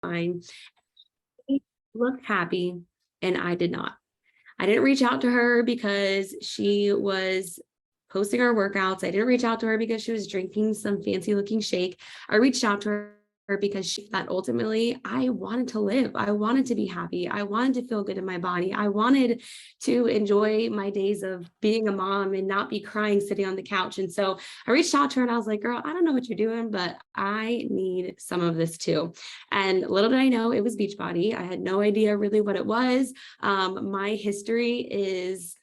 fine. She looked happy and I did not. I didn't reach out to her because she was posting her workouts. I didn't reach out to her because she was drinking some fancy looking shake. I reached out to her because she thought ultimately I wanted to live. I wanted to be happy. I wanted to feel good in my body. I wanted to enjoy my days of being a mom and not be crying sitting on the couch. And so I reached out to her and I was like, girl, I don't know what you're doing, but I need some of this too. And little did I know it was Beachbody. I had no idea really what it was. My history is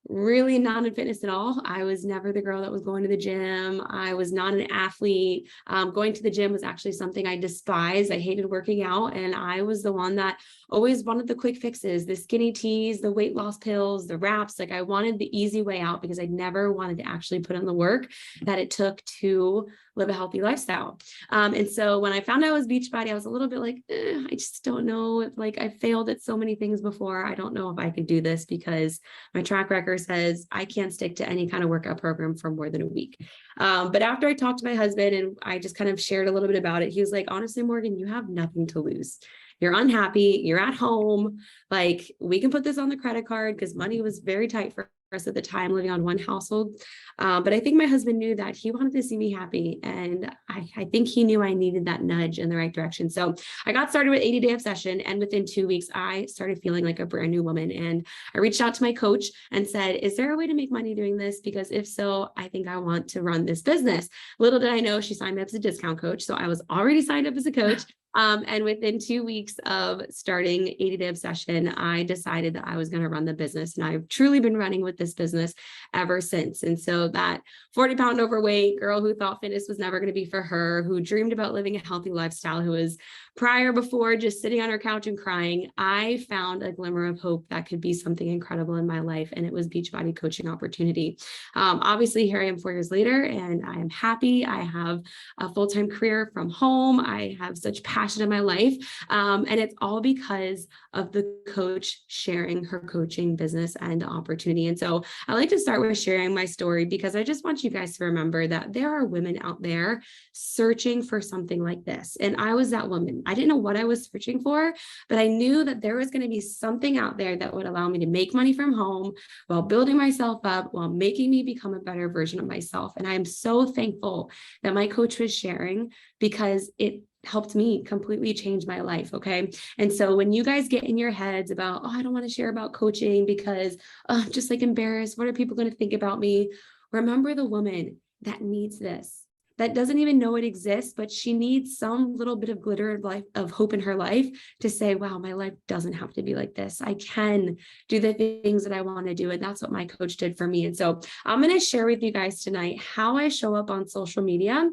really not in fitness at all. I was never the girl that was going to the gym. I was not an athlete. Going to the gym was actually something I despised. I hated working out. And I was the one that always wanted the quick fixes, the skinny teas, the weight loss pills, the wraps. Like I wanted the easy way out because I never wanted to actually put in the work that it took to live a healthy lifestyle. And so when I found out I was Beachbody, I was a little bit like, I just don't know. If, like I failed at so many things before. I don't know if I could do this because my track record says I can't stick to any kind of workout program for more than a week. But after I talked to my husband and I just kind of shared a little bit about it, he was like, honestly, Morgan, you have nothing to lose. You're unhappy. You're at home. Like we can put this on the credit card because money was very tight for us at the time living on one household. But I think my husband knew that he wanted to see me happy. And I think he knew I needed that nudge in the right direction. So I got started with 80-day obsession. And within 2 weeks, I started feeling like a brand new woman. And I reached out to my coach and said, is there a way to make money doing this? Because if so, I think I want to run this business. Little did I know she signed me up as a discount coach. So I was already signed up as a coach. And within 2 weeks of starting 80-day obsession, I decided that I was going to run the business. And I've truly been running with this business ever since. And so that 40-pound overweight girl who thought fitness was never going to be for her, who dreamed about living a healthy lifestyle, who was before just sitting on her couch and crying, I found a glimmer of hope that could be something incredible in my life. And it was Beachbody coaching opportunity. Obviously, here I am 4 years later, and I am happy. I have a full-time career from home. I have such passion in my life. And it's all because of the coach sharing her coaching business and opportunity. And so I like to start with sharing my story because I just want you guys to remember that there are women out there searching for something like this. And I was that woman. I didn't know what I was searching for, but I knew that there was going to be something out there that would allow me to make money from home while building myself up, while making me become a better version of myself. And I am so thankful that my coach was sharing because it helped me completely change my life. Okay. And so when you guys get in your heads about, oh, I don't want to share about coaching because I'm just like embarrassed. What are people going to think about me? Remember the woman that needs this, that doesn't even know it exists, but she needs some little bit of glitter of life, of hope in her life to say, wow, my life doesn't have to be like this. I can do the things that I want to do. And that's what my coach did for me. And so I'm going to share with you guys tonight how I show up on social media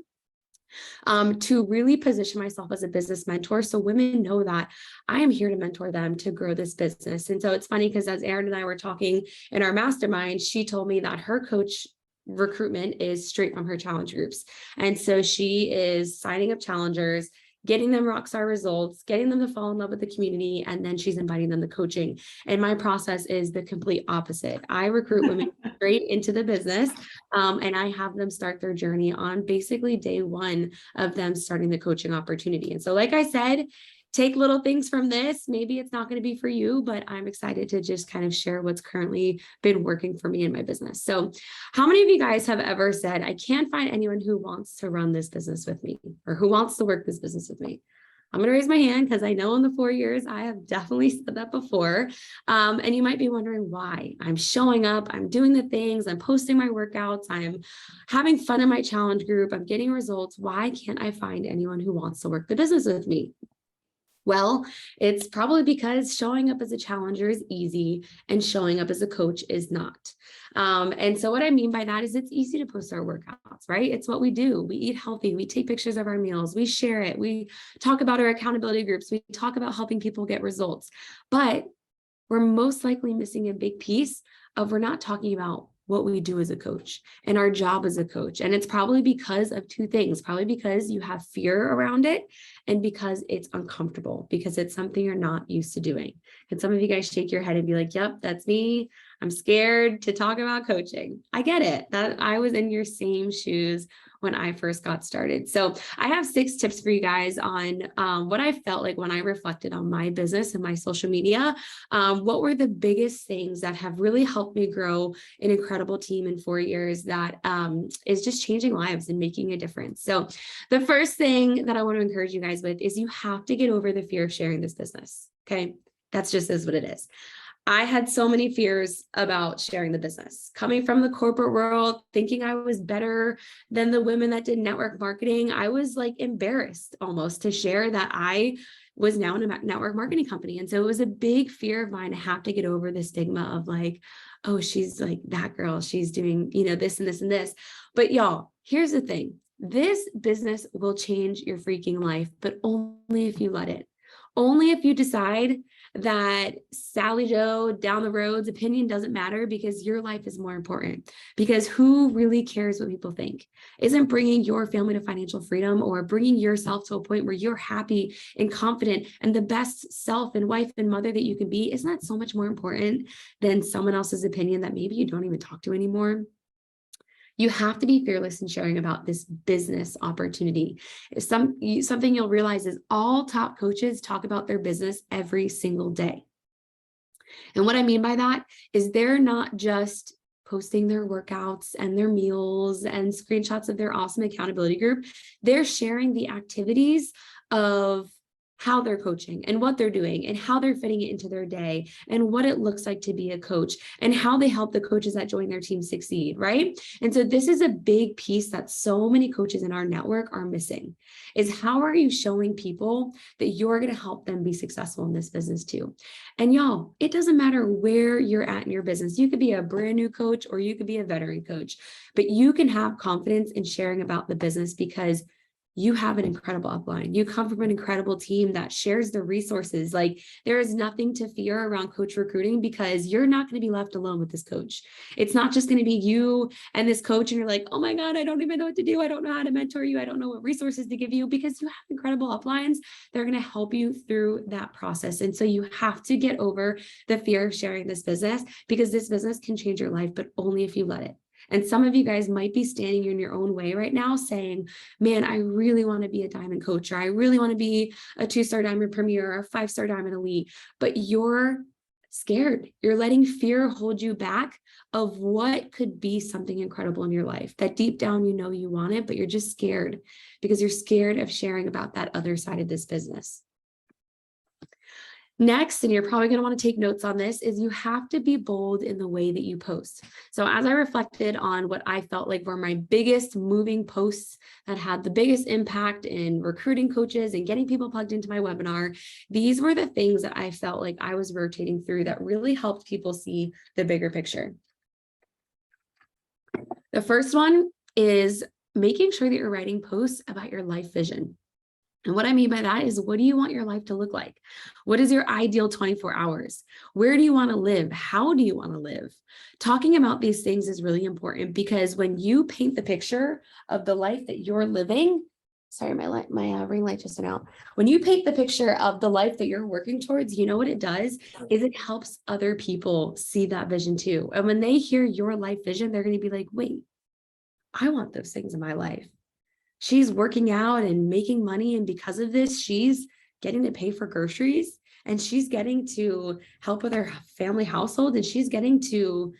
to really position myself as a business mentor. So women know that I am here to mentor them to grow this business. And so it's funny because as Erin and I were talking in our mastermind, she told me that her coach recruitment is straight from her challenge groups. And so she is signing up challengers, getting them rockstar results, getting them to fall in love with the community, and then she's inviting them to coaching. And my process is the complete opposite. I recruit women straight into the business, and I have them start their journey on basically day one of them starting the coaching opportunity. And so, like I said, take little things from this. Maybe it's not going to be for you, but I'm excited to just kind of share what's currently been working for me in my business. So how many of you guys have ever said, I can't find anyone who wants to run this business with me or who wants to work this business with me? I'm going to raise my hand because I know in the 4 years, I have definitely said that before. And you might be wondering why. I'm showing up, I'm doing the things, I'm posting my workouts, I'm having fun in my challenge group, I'm getting results. Why can't I find anyone who wants to work the business with me? Well, it's probably because showing up as a challenger is easy and showing up as a coach is not. And so what I mean by that is it's easy to post our workouts, right? It's what we do. We eat healthy. We take pictures of our meals. We share it. We talk about our accountability groups. We talk about helping people get results. But we're most likely missing a big piece of we're not talking about what we do as a coach and our job as a coach. And it's probably because of two things, probably because you have fear around it and because it's uncomfortable, because it's something you're not used to doing. And some of you guys shake your head and be like, yep, that's me. I'm scared to talk about coaching. I get it. That I was in your same shoes when I first got started. So I have 6 tips for you guys on what I felt like when I reflected on my business and my social media. What were the biggest things that have really helped me grow an incredible team in 4 years that is just changing lives and making a difference. So the first thing that I want to encourage you guys with is you have to get over the fear of sharing this business. Okay. That's just is what it is. I had so many fears about sharing the business. Coming from the corporate world, thinking I was better than the women that did network marketing, I was like embarrassed almost to share that I was now in a network marketing company. And so it was a big fear of mine to have to get over the stigma of like, oh, she's like that girl, she's doing, this and this and this. But y'all, here's the thing. This business will change your freaking life, but only if you let it. Only if you decide that Sally Joe down the road's opinion doesn't matter, because your life is more important. Because who really cares what people think? Isn't bringing your family to financial freedom or bringing yourself to a point where you're happy and confident and the best self and wife and mother that you can be, isn't that so much more important than someone else's opinion that maybe you don't even talk to anymore? You have to be fearless in sharing about this business opportunity. Something you'll realize is all top coaches talk about their business every single day. And what I mean by that is they're not just posting their workouts and their meals and screenshots of their awesome accountability group. They're sharing the activities of how they're coaching and what they're doing and how they're fitting it into their day and what it looks like to be a coach and how they help the coaches that join their team succeed, right? And so this is a big piece that so many coaches in our network are missing, is how are you showing people that you're going to help them be successful in this business too? And y'all, it doesn't matter where you're at in your business. You could be a brand new coach or you could be a veteran coach, but you can have confidence in sharing about the business because you have an incredible upline. You come from an incredible team that shares the resources. Like there is nothing to fear around coach recruiting because you're not going to be left alone with this coach. It's not just going to be you and this coach and you're like, oh my God, I don't even know what to do. I don't know how to mentor you. I don't know what resources to give you, because you have incredible uplines. They're going to help you through that process. And so you have to get over the fear of sharing this business, because this business can change your life, but only if you let it. And some of you guys might be standing in your own way right now saying, man, I really want to be a diamond coach, or I really want to be a 2-star diamond premier or a 5-star diamond elite, but you're scared. You're letting fear hold you back of what could be something incredible in your life that deep down, you want it, but you're just scared because you're scared of sharing about that other side of this business. Next, and you're probably going to want to take notes on this, is you have to be bold in the way that you post. So as I reflected on what I felt like were my biggest moving posts that had the biggest impact in recruiting coaches and getting people plugged into my webinar, these were the things that I felt like I was rotating through that really helped people see the bigger picture. The first one is making sure that you're writing posts about your life vision. And what I mean by that is, what do you want your life to look like? What is your ideal 24 hours? Where do you want to live? How do you want to live? Talking about these things is really important, because when you paint the picture of the life that you're living, sorry, my ring light just went out. When you paint the picture of the life that you're working towards, you know what it does is it helps other people see that vision too. And when they hear your life vision, they're going to be like, wait, I want those things in my life. She's working out and making money, and because of this, she's getting to pay for groceries, and she's getting to help with her family household, and she's getting to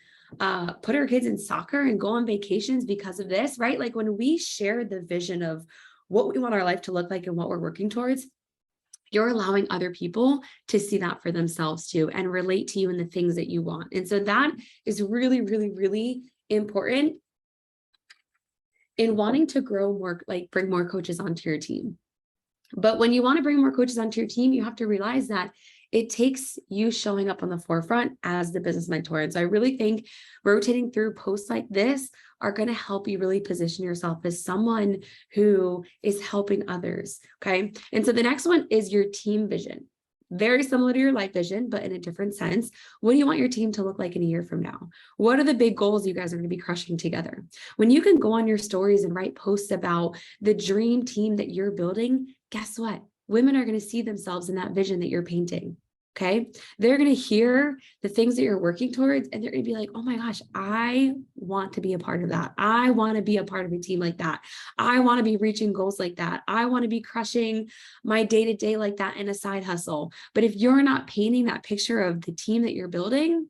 put her kids in soccer and go on vacations because of this, right? Like when we share the vision of what we want our life to look like and what we're working towards, you're allowing other people to see that for themselves too and relate to you in the things that you want. And so that is really, really, really important in wanting to grow more, like bring more coaches onto your team. But when you want to bring more coaches onto your team, you have to realize that it takes you showing up on the forefront as the business mentor. And so I really think rotating through posts like this are going to help you really position yourself as someone who is helping others. Okay. And so the next one is your team vision. Very similar to your life vision, but in a different sense. What do you want your team to look like in a year from now? What are the big goals you guys are going to be crushing together? When you can go on your stories and write posts about the dream team that you're building, guess what? Women are going to see themselves in that vision that you're painting. Okay. They're going to hear the things that you're working towards and they're going to be like, oh my gosh, I want to be a part of that. I want to be a part of a team like that. I want to be reaching goals like that. I want to be crushing my day to day like that in a side hustle. But if you're not painting that picture of the team that you're building,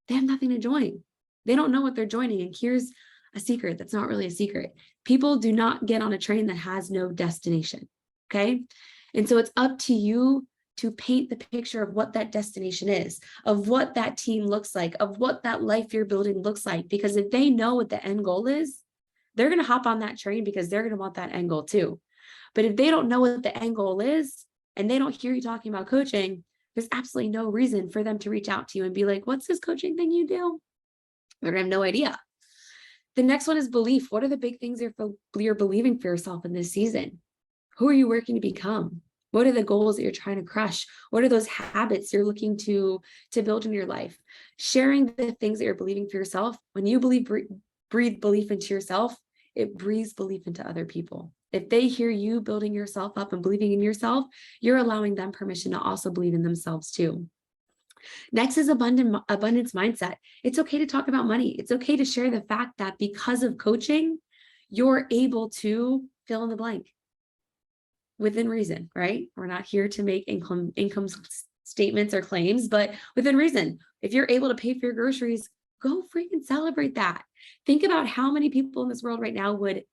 they have nothing to join. They don't know what they're joining. And here's a secret that's not really a secret. People do not get on a train that has no destination. Okay. And so it's up to you to paint the picture of what that destination is, of what that team looks like, of what that life you're building looks like. Because if they know what the end goal is, they're going to hop on that train because they're going to want that end goal too. But if they don't know what the end goal is and they don't hear you talking about coaching, there's absolutely no reason for them to reach out to you and be like, what's this coaching thing you do? They're going to have no idea. The next one is belief. What are the big things you're believing for yourself in this season? Who are you working to become? What are the goals that you're trying to crush? What are those habits you're looking to build in your life? Sharing the things that you're believing for yourself. When you breathe belief into yourself, it breathes belief into other people. If they hear you building yourself up and believing in yourself, you're allowing them permission to also believe in themselves too. Next is abundance mindset. It's okay to talk about money. It's okay to share the fact that because of coaching, you're able to fill in the blank within reason, right? We're not here to make income statements or claims, but within reason. If you're able to pay for your groceries, go freaking celebrate that. Think about how many people in this world right now would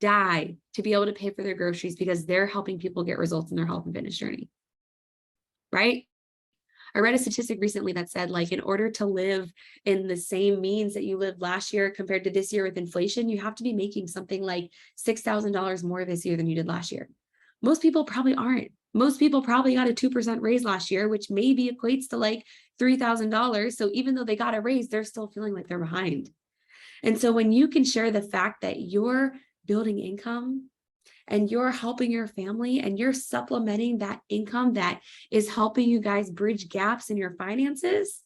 die to be able to pay for their groceries because they're helping people get results in their health and fitness journey, right? I read a statistic recently that said, like, in order to live in the same means that you lived last year compared to this year with inflation, you have to be making something like $6,000 more this year than you did last year. Most people probably aren't. Most people probably got a 2% raise last year, which maybe equates to like $3,000. So even though they got a raise, they're still feeling like they're behind. And so when you can share the fact that you're building income and you're helping your family and you're supplementing that income that is helping you guys bridge gaps in your finances,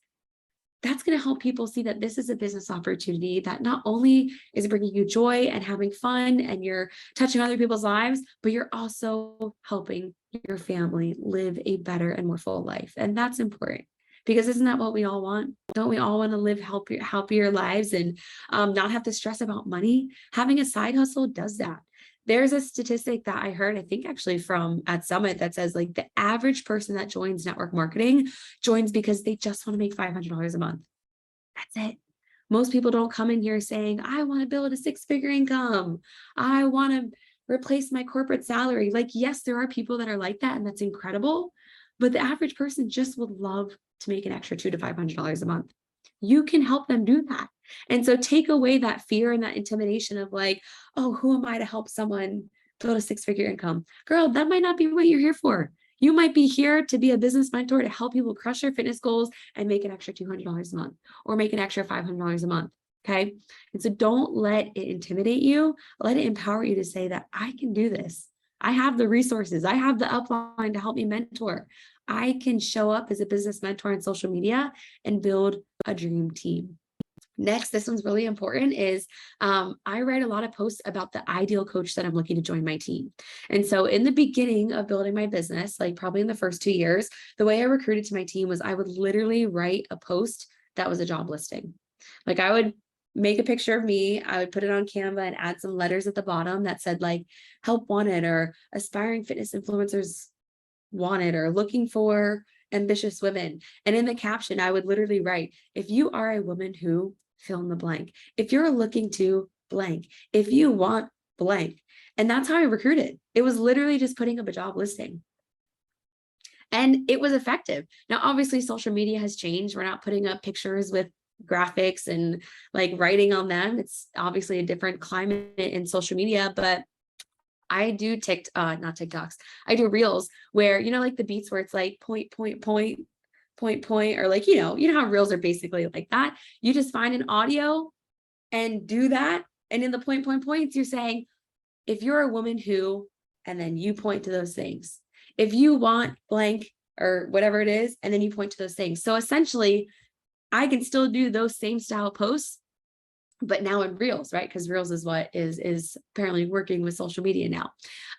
that's going to help people see that this is a business opportunity that not only is bringing you joy and having fun and you're touching other people's lives, but you're also helping your family live a better and more full life. And that's important. Because isn't that what we all want? Don't we all want to live healthier lives and not have to stress about money? Having a side hustle does that. There's a statistic that I heard, I think actually from at Summit, that says like the average person that joins network marketing joins because they just want to make $500 a month. That's it. Most people don't come in here saying, I want to build a 6-figure income. I want to replace my corporate salary. Like, yes, there are people that are like that, and that's incredible. But the average person just would love to make an extra $200 to $500 a month. You can help them do that. And so take away that fear and that intimidation of like, oh, who am I to help someone build a 6-figure income? Girl, that might not be what you're here for. You might be here to be a business mentor to help people crush their fitness goals and make an extra $200 a month or make an extra $500 a month. Okay. And so don't let it intimidate you. Let it empower you to say that I can do this. I have the resources. I have the upline to help me mentor. I can show up as a business mentor on social media and build a dream team. Next, this one's really important, is I write a lot of posts about the ideal coach that I'm looking to join my team. And so in the beginning of building my business, like probably in the first 2 years, the way I recruited to my team was I would literally write a post that was a job listing. Like I would make a picture of me, I would put it on Canva and add some letters at the bottom that said like help wanted or aspiring fitness influencers wanted or looking for ambitious women. And in the caption, I would literally write, if you are a woman who fill in the blank, if you're looking to blank, if you want blank. And that's how I recruited. It was literally just putting up a job listing. And it was effective. Now, obviously, social media has changed. We're not putting up pictures with graphics and like writing on them. It's obviously a different climate in social media, but I do not TikToks. I do reels where, like the beats where it's like point, or like, how reels are basically like that. You just find an audio and do that. And in the points, you're saying, if you're a woman who, and then you point to those things. If you want blank or whatever it is, and then you point to those things. So essentially, I can still do those same style posts but now in Reels, right? Because Reels is what is apparently working with social media now.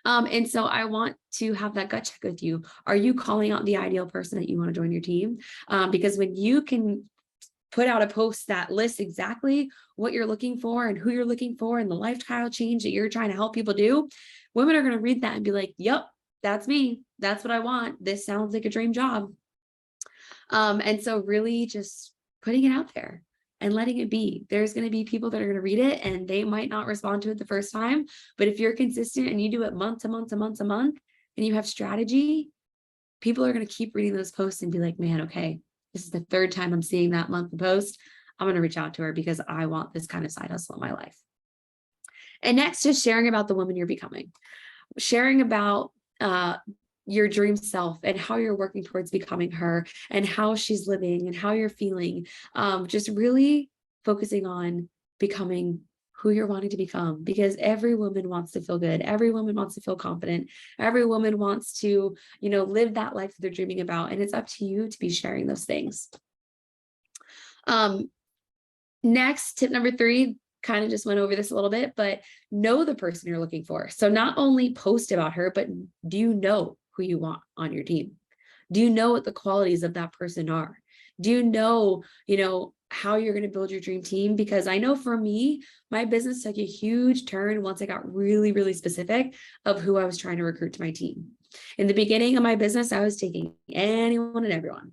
And so I want to have that gut check with you. Are you calling out the ideal person that you want to join your team? Because when you can put out a post that lists exactly what you're looking for and who you're looking for and the lifestyle change that you're trying to help people do, women are going to read that and be like, yep, that's me. That's what I want. This sounds like a dream job. And so really just putting it out there and letting it be. There's going to be people that are going to read it and they might not respond to it the first time, but if you're consistent and you do it month to month to month to month, and you have strategy, people are going to keep reading those posts and be like, man, okay, this is the third time I'm seeing that monthly post. I'm going to reach out to her because I want this kind of side hustle in my life. And next, just sharing about the woman you're becoming, sharing about your dream self and how you're working towards becoming her and how she's living and how you're feeling. Just really focusing on becoming who you're wanting to become, because every woman wants to feel good. Every woman wants to feel confident. Every woman wants to, live that life that they're dreaming about. And it's up to you to be sharing those things. Next, tip number 3, kind of just went over this a little bit, but know the person you're looking for. So not only post about her, but do you know who you want on your team? Do you know what the qualities of that person are? Do you know, how you're going to build your dream team? Because I know for me, my business took a huge turn once I got really, really specific of who I was trying to recruit to my team. In the beginning of my business, I was taking anyone and everyone.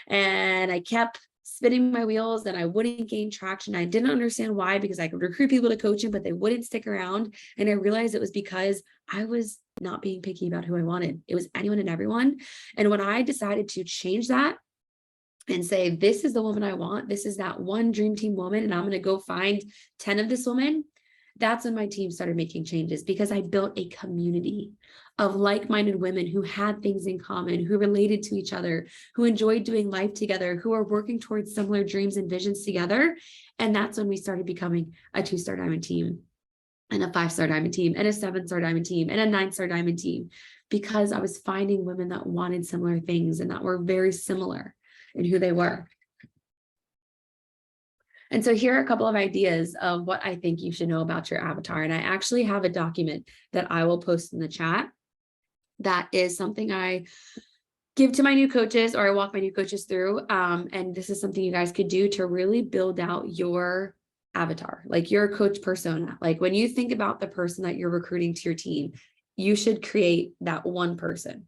And I kept spinning my wheels and I wouldn't gain traction. I didn't understand why, because I could recruit people to coaching, but they wouldn't stick around. And I realized it was because I was not being picky about who I wanted. It was anyone and everyone. And when I decided to change that and say, this is the woman I want, this is that one dream team woman, and I'm going to go find 10 of this woman, that's when my team started making changes, because I built a community of like-minded women who had things in common, who related to each other, who enjoyed doing life together, who are working towards similar dreams and visions together. And that's when we started becoming a 2-star diamond team, and a 5-star diamond team, and a 7-star diamond team, and a 9-star diamond team, because I was finding women that wanted similar things and that were very similar in who they were. And so here are a couple of ideas of what I think you should know about your avatar. And I actually have a document that I will post in the chat. That is something I give to my new coaches, or I walk my new coaches through. And this is something you guys could do to really build out your avatar, like your coach persona. Like when you think about the person that you're recruiting to your team, you should create that one person.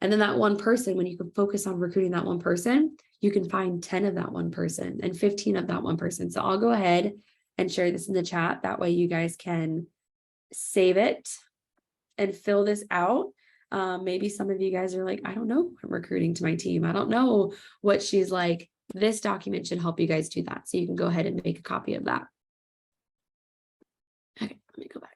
And then that one person, when you can focus on recruiting that one person, you can find 10 of that one person and 15 of that one person. So I'll go ahead and share this in the chat. That way you guys can save it and fill this out. Maybe some of you guys are like, I don't know who I'm recruiting to my team. I don't know what she's like. This document should help you guys do that. So you can go ahead and make a copy of that. Okay, let me go back.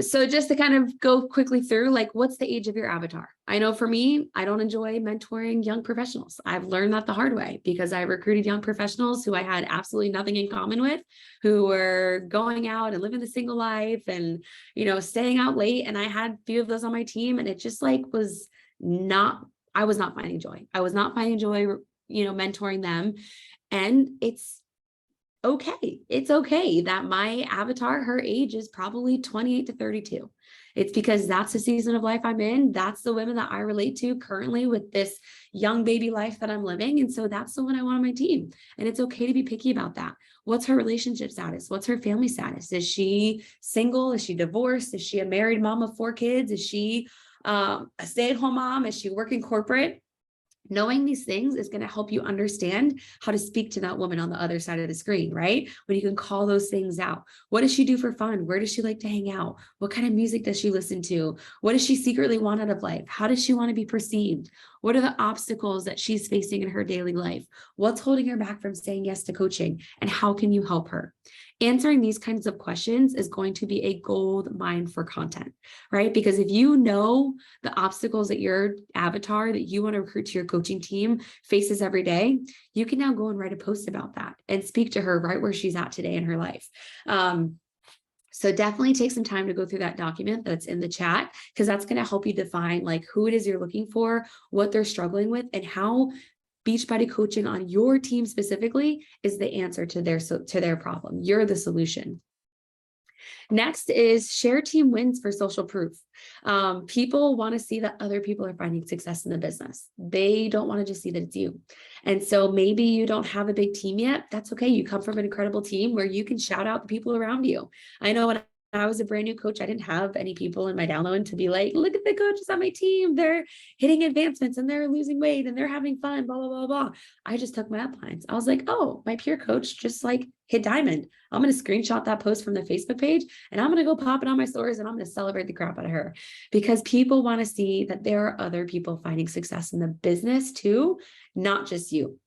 So just to kind of go quickly through, like, what's the age of your avatar? I know for me, I don't enjoy mentoring young professionals. I've learned that the hard way, because I recruited young professionals who I had absolutely nothing in common with, who were going out and living the single life and, staying out late. And I had a few of those on my team, and it just I was not finding joy. I was not finding joy, mentoring them. And it's okay that my avatar, her age is probably 28 to 32. It's because that's the season of life I'm in. That's the women that I relate to currently with this young baby life that I'm living. And so that's the one I want on my team. And it's okay to be picky about that. What's her relationship status? What's her family status? Is she single? Is she divorced? Is she a married mom of 4 kids? Is she a stay-at-home mom? Is she working corporate? Knowing these things is going to help you understand how to speak to that woman on the other side of the screen, right? When you can call those things out. What does she do for fun? Where does she like to hang out? What kind of music does she listen to? What does she secretly want out of life? How does she want to be perceived? What are the obstacles that she's facing in her daily life? What's holding her back from saying yes to coaching? And how can you help her? Answering these kinds of questions is going to be a gold mine for content, right? Because if you know the obstacles that your avatar that you want to recruit to your coaching team faces every day, you can now go and write a post about that and speak to her right where she's at today in her life. So definitely take some time to go through that document that's in the chat, because that's going to help you define like who it is you're looking for, what they're struggling with, and how Beachbody coaching on your team specifically is the answer to their problem. You're the solution. Next is share team wins for social proof. People want to see that other people are finding success in the business. They don't want to just see that it's you. And so maybe you don't have a big team yet. That's okay. You come from an incredible team where you can shout out the people around you. I know when I was a brand new coach, I didn't have any people in my downline to be like, look at the coaches on my team. They're hitting advancements and they're losing weight and they're having fun, blah, blah, blah, blah. I just took my uplines. I was like, oh, my peer coach just like hit diamond. I'm going to screenshot that post from the Facebook page and I'm going to go pop it on my stories and I'm going to celebrate the crap out of her, because people want to see that there are other people finding success in the business too, not just you.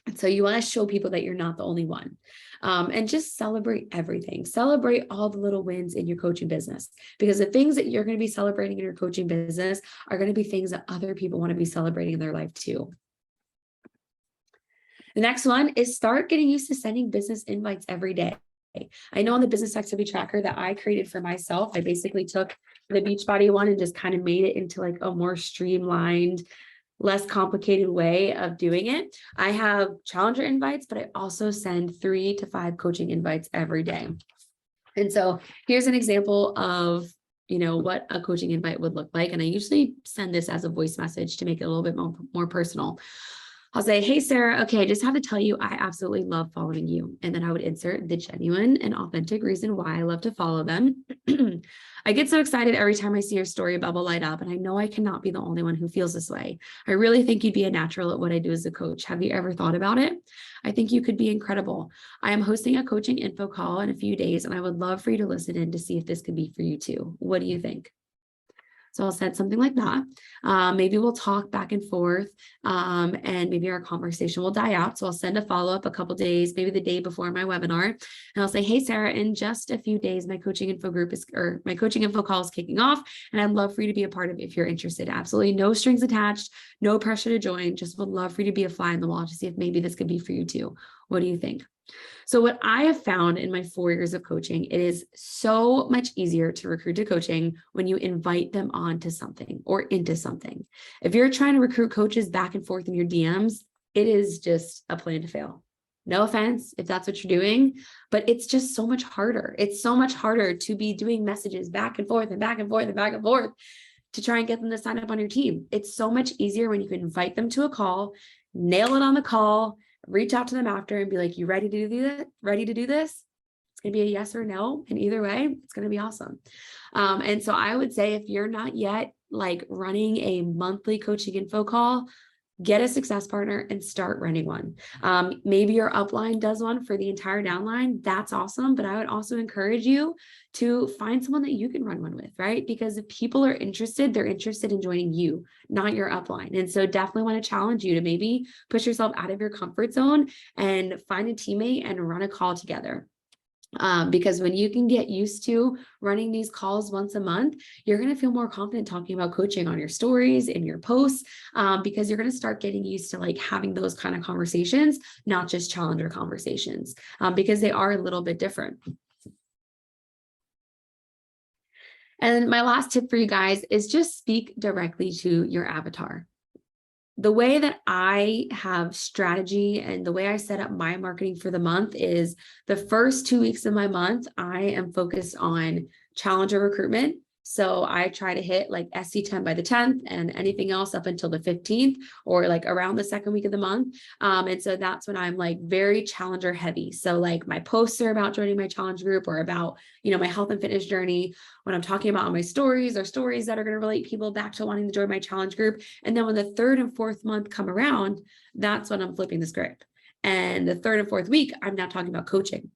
And so you want to show people that you're not the only one. And just celebrate everything. Celebrate all the little wins in your coaching business, because the things that you're going to be celebrating in your coaching business are going to be things that other people want to be celebrating in their life too. The next one is start getting used to sending business invites every day. I know on the business activity tracker that I created for myself, I basically took the Beachbody one and just kind of made it into like a more streamlined, less complicated way of doing it. I have challenger invites, but I also send 3 to 5 coaching invites every day. And so here's an example of, what a coaching invite would look like. And I usually send this as a voice message to make it a little bit more personal. I'll say, hey, Sarah, okay, I just have to tell you, I absolutely love following you. And then I would insert the genuine and authentic reason why I love to follow them. I get so excited every time I see your story bubble light up, and I know I cannot be the only one who feels this way. I really think you'd be a natural at what I do as a coach. Have you ever thought about it? I think you could be incredible. I am hosting a coaching info call in a few days, and I would love for you to listen in to see if this could be for you too. What do you think? So I'll send something like that. Maybe we'll talk back and forth, and maybe our conversation will die out. So I'll send a follow-up a couple days, maybe the day before my webinar. And I'll say, hey, Sarah, in just a few days, my coaching info call is kicking off. And I'd love for you to be a part of it if you're interested. Absolutely no strings attached, no pressure to join. Just would love for you to be a fly in the wall to see if maybe this could be for you too. What do you think? So what I have found in my 4 years of coaching, it is so much easier to recruit to coaching when you invite them onto something or into something. If you're trying to recruit coaches back and forth in your DMs, it is just a plan to fail. No offense if that's what you're doing, but it's just so much harder. It's so much harder to be doing messages back and forth and back and forth and back and forth to try and get them to sign up on your team. It's so much easier when you can invite them to a call, nail it on the call, reach out to them after and be like, you ready to do that? Ready to do this? It's going to be a yes or no. And either way, it's going to be awesome. And so I would say if you're not yet like running a monthly coaching info call, get a success partner and start running one. Maybe your upline does one for the entire downline. That's awesome. But I would also encourage you to find someone that you can run one with, right? Because if people are interested, they're interested in joining you, not your upline. And so definitely want to challenge you to maybe push yourself out of your comfort zone and find a teammate and run a call together. Because when you can get used to running these calls once a month, you're going to feel more confident talking about coaching on your stories, in your posts, because you're going to start getting used to like having those kind of conversations, not just challenger conversations, because they are a little bit different. And my last tip for you guys is just speak directly to your avatar. The way that I have strategy and the way I set up my marketing for the month is the first 2 weeks of my month, I am focused on challenger recruitment. So I try to hit like SC10 by the 10th and anything else up until the 15th or like around the second week of the month. And so that's when I'm like very challenger heavy. So like my posts are about joining my challenge group or about, my health and fitness journey. When I'm talking about my stories or stories that are going to relate people back to wanting to join my challenge group. And then when the 3rd and 4th month come around, that's when I'm flipping the script. And the 3rd and 4th week, I'm now talking about coaching.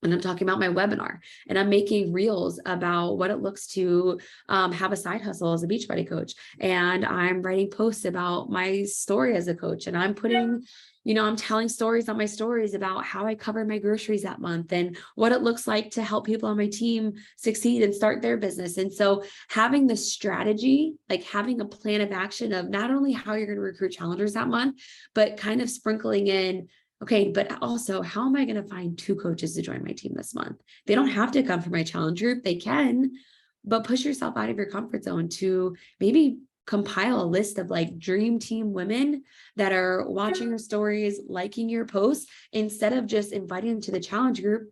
And I'm talking about my webinar and I'm making reels about what it looks to have a side hustle as a Beachbody coach. And I'm writing posts about my story as a coach. And I'm putting, I'm telling stories on my stories about how I covered my groceries that month and what it looks like to help people on my team succeed and start their business. And so having the strategy, like having a plan of action of not only how you're going to recruit challengers that month, but kind of sprinkling in, okay, but also how am I going to find 2 coaches to join my team this month? They don't have to come from my challenge group. They can, but push yourself out of your comfort zone to maybe compile a list of like dream team women that are watching your stories, liking your posts, instead of just inviting them to the challenge group.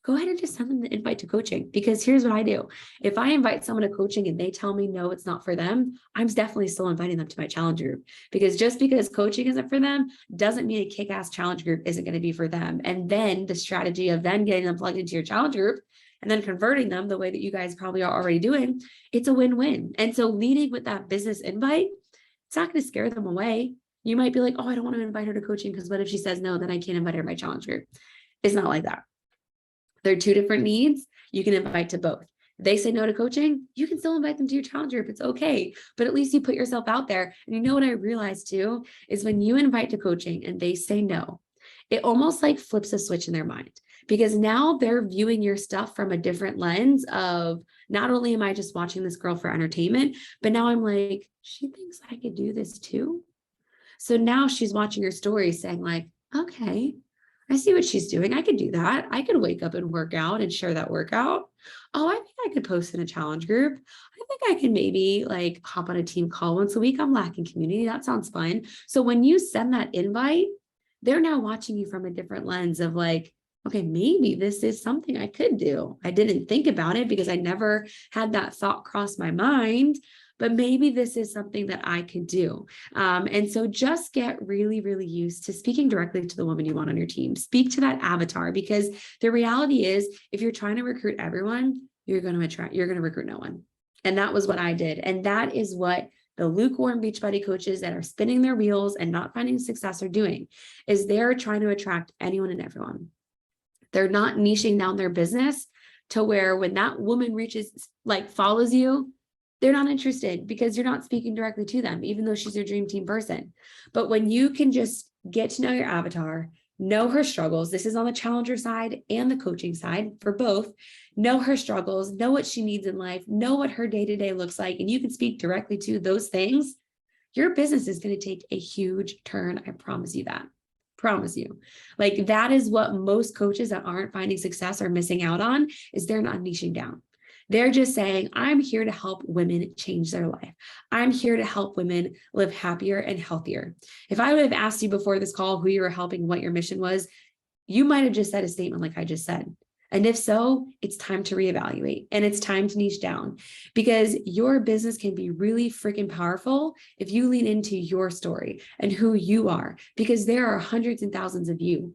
Go ahead and just send them the invite to coaching. Because here's what I do. If I invite someone to coaching and they tell me, no, it's not for them, I'm definitely still inviting them to my challenge group. Because just because coaching isn't for them doesn't mean a kick-ass challenge group isn't going to be for them. And then the strategy of then getting them plugged into your challenge group and then converting them the way that you guys probably are already doing, it's a win-win. And so leading with that business invite, it's not going to scare them away. You might be like, oh, I don't want to invite her to coaching because what if she says no, then I can't invite her to my challenge group. It's not like that. They're two different needs. You can invite to both. If they say no to coaching, you can still invite them to your challenge group. It's okay. But at least you put yourself out there. And you know what I realized too, is when you invite to coaching and they say no, it almost like flips a switch in their mind, because now they're viewing your stuff from a different lens of, not only am I just watching this girl for entertainment, but now I'm like, she thinks I could do this too. So now she's watching your story saying like, okay, I see what she's doing. I could do that. I could wake up and work out and share that workout. Oh, I think I could post in a challenge group. I think I can maybe like hop on a team call once a week. I'm lacking community. That sounds fun. So when you send that invite, they're now watching you from a different lens of like, okay, maybe this is something I could do. I didn't think about it because I never had that thought cross my mind, but maybe this is something that I could do. And so just get really, really used to speaking directly to the woman you want on your team. Speak to that avatar, because the reality is, if you're trying to recruit everyone, you're going to recruit no one. And that was what I did. And that is what the lukewarm Beachbody coaches that are spinning their wheels and not finding success are doing, is they're trying to attract anyone and everyone. They're not niching down their business to where when that woman follows you, they're not interested because you're not speaking directly to them, even though she's your dream team person. But when you can just get to know your avatar, know her struggles, this is on the challenger side and the coaching side for both, know her struggles, know what she needs in life, know what her day-to-day looks like, and you can speak directly to those things, your business is going to take a huge turn. I promise you that. Promise you. Like, that is what most coaches that aren't finding success are missing out on, is they're not niching down. They're just saying, I'm here to help women change their life. I'm here to help women live happier and healthier. If I would have asked you before this call who you were helping, what your mission was, you might have just said a statement like I just said. And if so, it's time to reevaluate and it's time to niche down, because your business can be really freaking powerful if you lean into your story and who you are, because there are hundreds and thousands of you,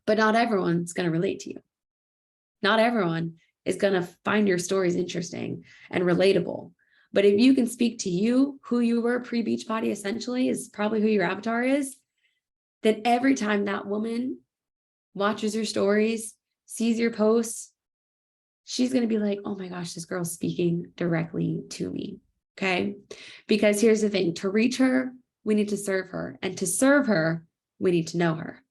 but not everyone's going to relate to you. Not everyone is going to find your stories interesting and relatable. But if you can speak to you, who you were pre-Beachbody essentially is probably who your avatar is, then every time that woman watches your stories, sees your posts, she's going to be like, oh my gosh, this girl's speaking directly to me. Okay. Because here's the thing, to reach her, we need to serve her. And to serve her, we need to know her.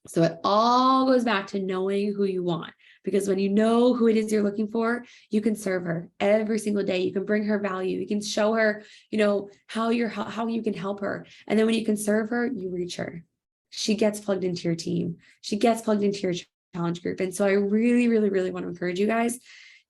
So it all goes back to knowing who you want, because when you know who it is you're looking for, you can serve her every single day. You can bring her value. You can show her, how you can help her. And then when you can serve her, you reach her. She gets plugged into your team. She gets plugged into your challenge group. And so I really, really, really want to encourage you guys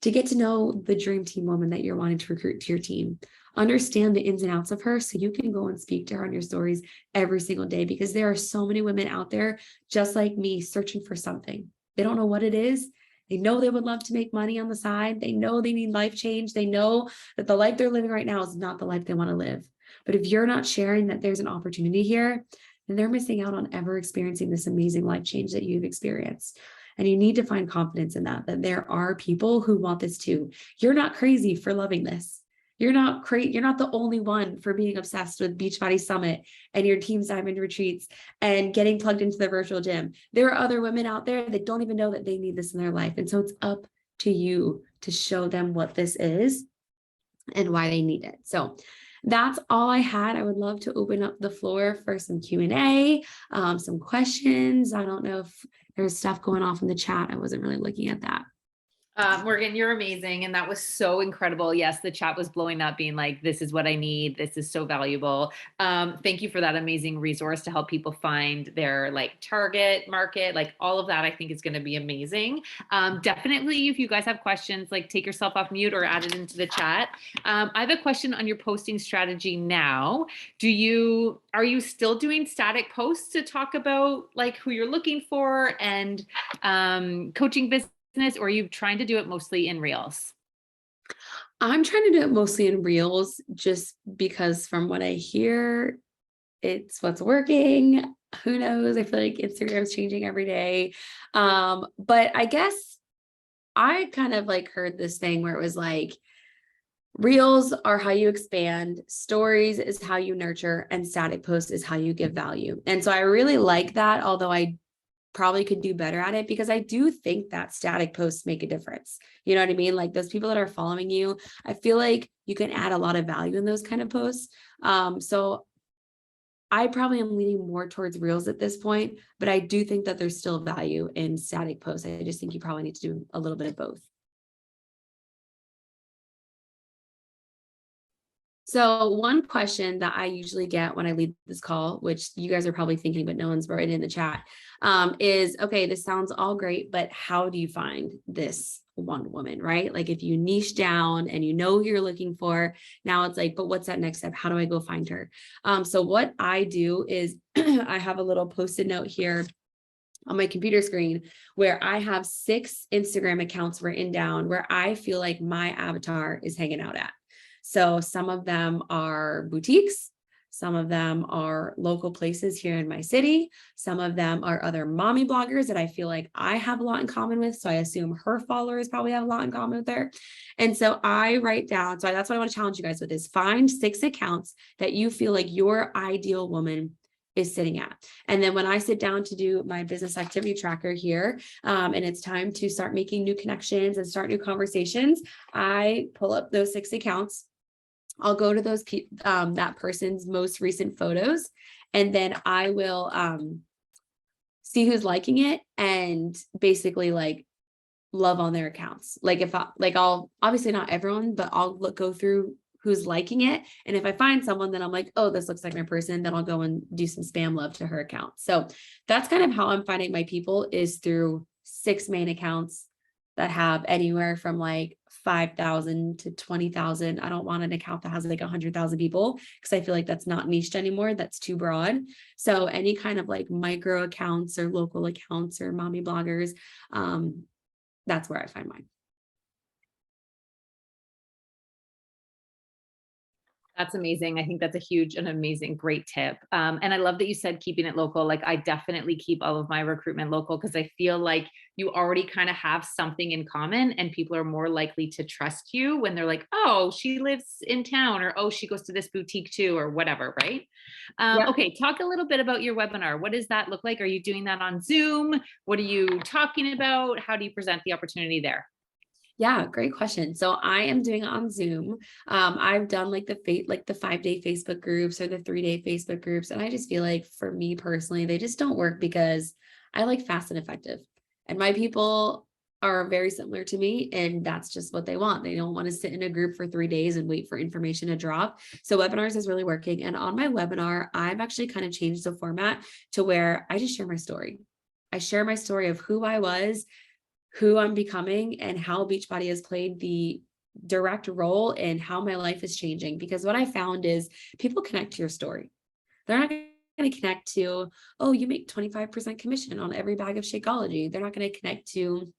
to get to know the dream team woman that you're wanting to recruit to your team. Understand the ins and outs of her so you can go and speak to her on your stories every single day, because there are so many women out there just like me searching for something. They don't know what it is. They know they would love to make money on the side. They know they need life change. They know that the life they're living right now is not the life they want to live. But if you're not sharing that there's an opportunity here, then they're missing out on ever experiencing this amazing life change that you've experienced. And you need to find confidence in that there are people who want this too. You're not crazy for loving this. You're not the only one for being obsessed with Beachbody Summit and your team's diamond retreats and getting plugged into the virtual gym. There are other women out there that don't even know that they need this in their life. And so it's up to you to show them what this is and why they need it. So that's all I had. I would love to open up the floor for some Q&A, some questions. I don't know if there's stuff going off in the chat. I wasn't really looking at that. Morgan, you're amazing. And that was so incredible. Yes, the chat was blowing up, being like, this is what I need. This is so valuable. Thank you for that amazing resource to help people find their like target market. Like all of that, I think is going to be amazing. Definitely, if you guys have questions, like take yourself off mute or add it into the chat. I have a question on your posting strategy now. Are you still doing static posts to talk about like who you're looking for and coaching business? Or are you trying to do it mostly in reels? I'm trying to do it mostly in reels just because from what I hear, it's what's working. Who knows? I feel like Instagram's changing every day. But I guess I kind of like heard this thing where it was like reels are how you expand, stories is how you nurture, and static posts is how you give value. And so I really like that, although I probably could do better at it because I do think that static posts make a difference. You know what I mean? Like those people that are following you, I feel like you can add a lot of value in those kind of posts. So I probably am leaning more towards reels at this point, but I do think that there's still value in static posts. I just think you probably need to do a little bit of both. So one question that I usually get when I lead this call, which you guys are probably thinking, but no one's written in the chat, is, okay, this sounds all great, but how do you find this one woman, right? Like if you niche down and you know who you're looking for, now it's like, but what's that next step? How do I go find her? So what I do is I have a little post-it note here on my computer screen where I have 6 Instagram accounts written down where I feel like my avatar is hanging out at. So some of them are boutiques, some of them are local places here in my city, some of them are other mommy bloggers that I feel like I have a lot in common with. So I assume her followers probably have a lot in common with her. And so I write down, so that's what I want to challenge you guys with is find 6 accounts that you feel like your ideal woman is sitting at. And then when I sit down to do my business activity tracker here, and it's time to start making new connections and start new conversations, I pull up those 6 accounts. I'll go to those that person's most recent photos, and then I will see who's liking it and basically like love on their accounts. Like if I'll obviously not everyone, but I'll go through who's liking it. And if I find someone, then I'm like, oh, this looks like my person, then I'll go and do some spam love to her account. So that's kind of how I'm finding my people is through 6 main accounts that have anywhere from like 5,000 to 20,000. I don't want an account that has like 100,000 people because I feel like that's not niched anymore. That's too broad. So any kind of like micro accounts or local accounts or mommy bloggers, that's where I find mine. That's amazing. I think that's a huge and amazing, great tip. And I love that you said keeping it local. Like I definitely keep all of my recruitment local because I feel like you already kind of have something in common and people are more likely to trust you when they're like, oh, she lives in town or, oh, she goes to this boutique too or whatever, right? Yeah. Okay, talk a little bit about your webinar. What does that look like? Are you doing that on Zoom? What are you talking about? How do you present the opportunity there? Yeah, great question. So I am doing it on Zoom. I've done like the 5-day Facebook groups or the 3-day Facebook groups, and I just feel like for me personally, they just don't work because I like fast and effective, and my people are very similar to me, and that's just what they want. They don't want to sit in a group for 3 days and wait for information to drop. So webinars is really working, and on my webinar, I've actually kind of changed the format to where I just share my story. I share my story of who I was, who I'm becoming, and how Beachbody has played the direct role in how my life is changing. Because what I found is people connect to your story. They're not going to connect to, oh, you make 25% commission on every bag of Shakeology. They're not going to connect to,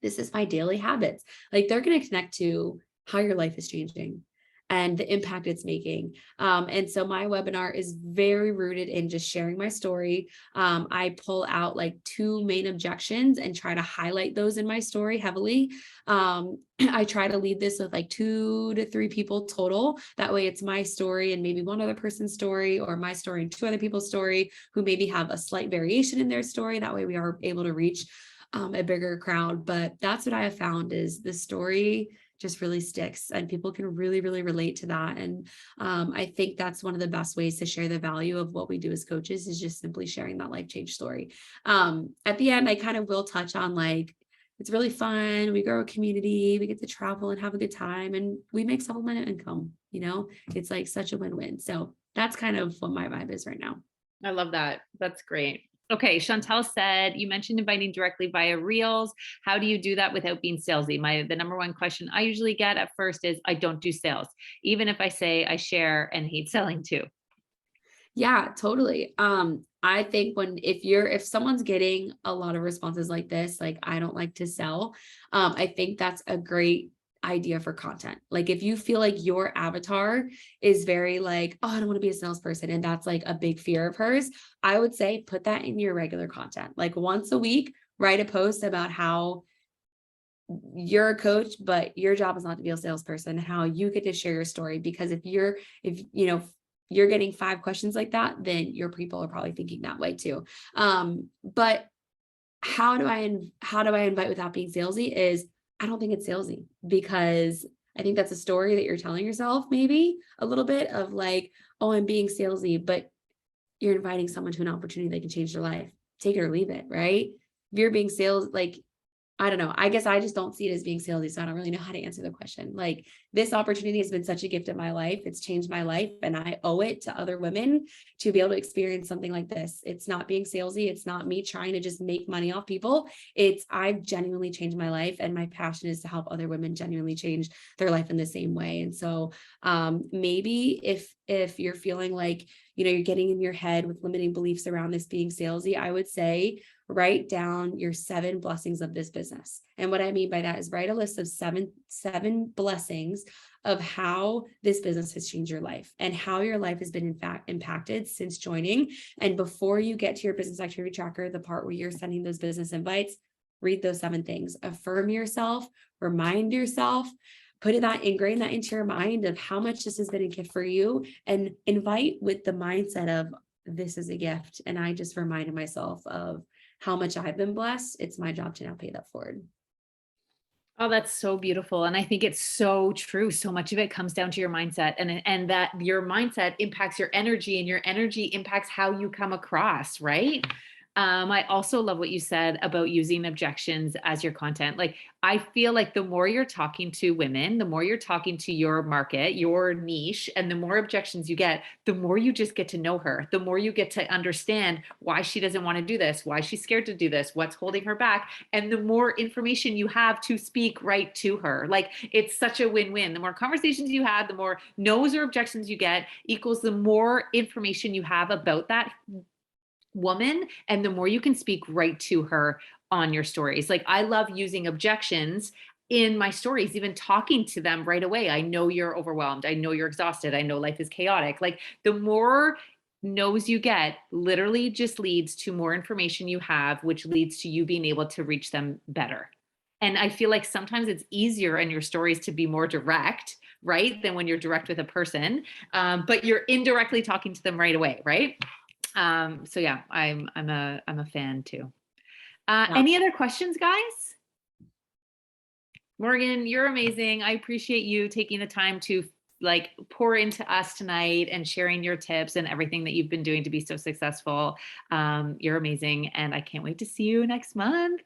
this is my daily habits. Like they're going to connect to how your life is changing and the impact it's making. And so my webinar is very rooted in just sharing my story. I pull out like 2 main objections and try to highlight those in my story heavily. I try to lead this with like 2 to 3 people total. That way it's my story and maybe one other person's story, or my story and 2 other people's story who maybe have a slight variation in their story. That way we are able to reach a bigger crowd. But that's what I have found is the story just really sticks and people can really, really relate to that. And I think that's one of the best ways to share the value of what we do as coaches is just simply sharing that life change story. At the end, I kind of will touch on like It's really fun. We grow a community, we get to travel and have a good time, and we make supplemental income, you know, it's like such a win-win. So that's kind of what my vibe is right now. I love that. That's great. Okay, Chantel said, you mentioned inviting directly via Reels. How do you do that without being salesy? The number one question I usually get at first is, I don't do sales, even if I say I share and hate selling too. Yeah, totally. I think if someone's getting a lot of responses like this, like I don't like to sell, I think that's a great idea for content. Like if you feel like your avatar is very like, oh, I don't want to be a salesperson, and that's like a big fear of hers, I would say put that in your regular content. Like once a week, write a post about how you're a coach, but your job is not to be a salesperson, how you get to share your story. Because if you know, you're getting 5 questions like that, then your people are probably thinking that way too. But how do I invite without being salesy is, I don't think it's salesy, because I think that's a story that you're telling yourself, maybe a little bit of like, oh, I'm being salesy, but you're inviting someone to an opportunity that can change their life. Take it or leave it, right? If you're being sales, like, I don't know. I guess I just don't see it as being salesy. So I don't really know how to answer the question. Like this opportunity has been such a gift in my life. It's changed my life, and I owe it to other women to be able to experience something like this. It's not being salesy. It's not me trying to just make money off people. I've genuinely changed my life, and my passion is to help other women genuinely change their life in the same way. And so maybe if you're feeling like, you know, you're getting in your head with limiting beliefs around this being salesy, I would say write down your 7 blessings of this business. And what I mean by that is write a list of seven blessings of how this business has changed your life and how your life has been in fact impacted since joining. And before you get to your business activity tracker, the part where you're sending those business invites, read those 7 things, affirm yourself, remind yourself, ingrain that into your mind of how much this has been a gift for you, and invite with the mindset of, this is a gift. And I just reminded myself of how much I've been blessed. It's my job to now pay that forward. Oh, that's so beautiful. And I think it's so true. So much of it comes down to your mindset, and that your mindset impacts your energy, and your energy impacts how you come across, right? I also love what you said about using objections as your content. Like, I feel like the more you're talking to women, the more you're talking to your market, your niche, and the more objections you get, the more you just get to know her, the more you get to understand why she doesn't want to do this, why she's scared to do this, what's holding her back. And the more information you have to speak right to her. Like, it's such a win-win. The more conversations you have, the more no's or objections you get, equals the more information you have about that woman, and the more you can speak right to her on your stories. Like, I love using objections in my stories, even talking to them right away. I know you're overwhelmed. I know you're exhausted. I know life is chaotic. Like, the more no's you get literally just leads to more information you have, which leads to you being able to reach them better. And I feel like sometimes it's easier in your stories to be more direct, right, than when you're direct with a person, but you're indirectly talking to them right away, right? So yeah, I'm a fan too. Yeah. Any other questions, guys? Morgan, you're amazing. I appreciate you taking the time to like pour into us tonight and sharing your tips and everything that you've been doing to be so successful. You're amazing, and I can't wait to see you next month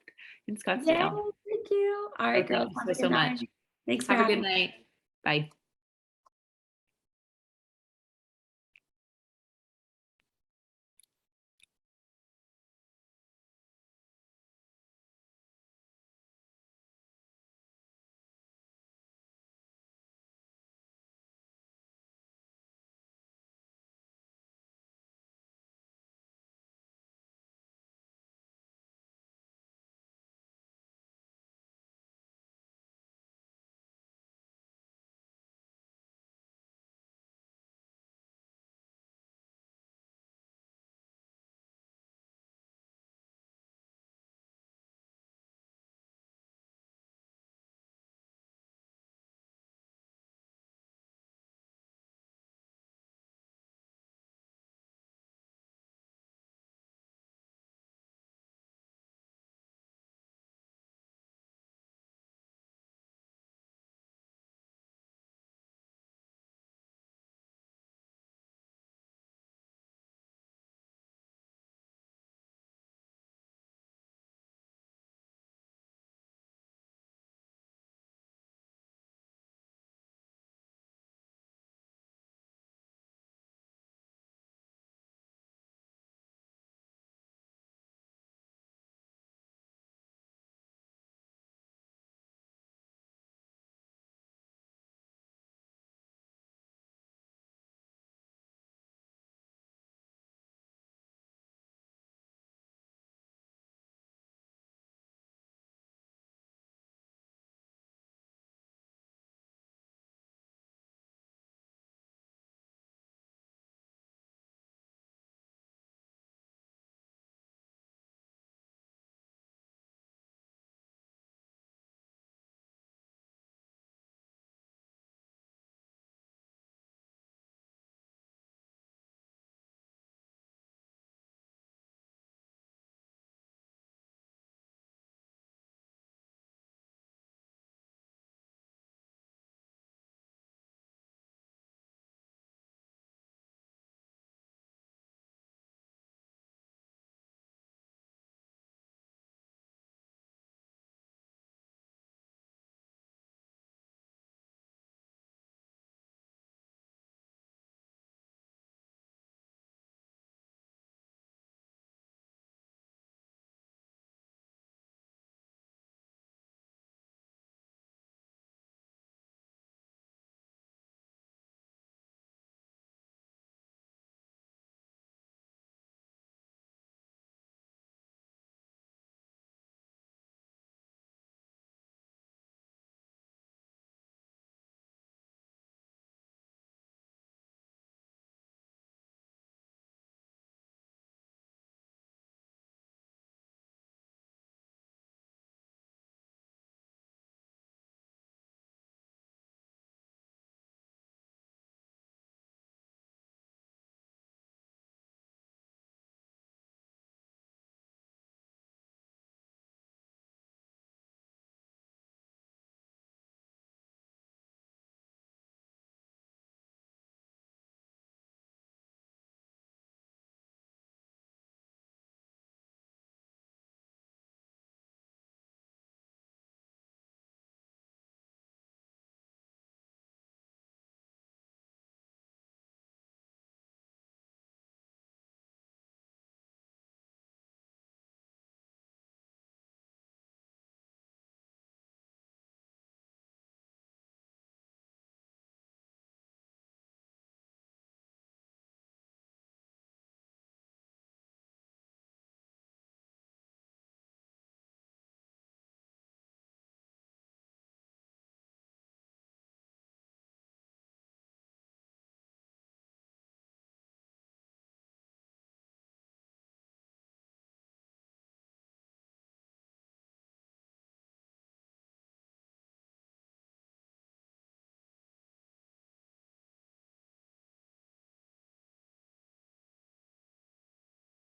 in Yeah, Scottsdale. thank you. All So right, girls. thank you Have so a good so much. night. Thanks for Have a good having me. night. Bye.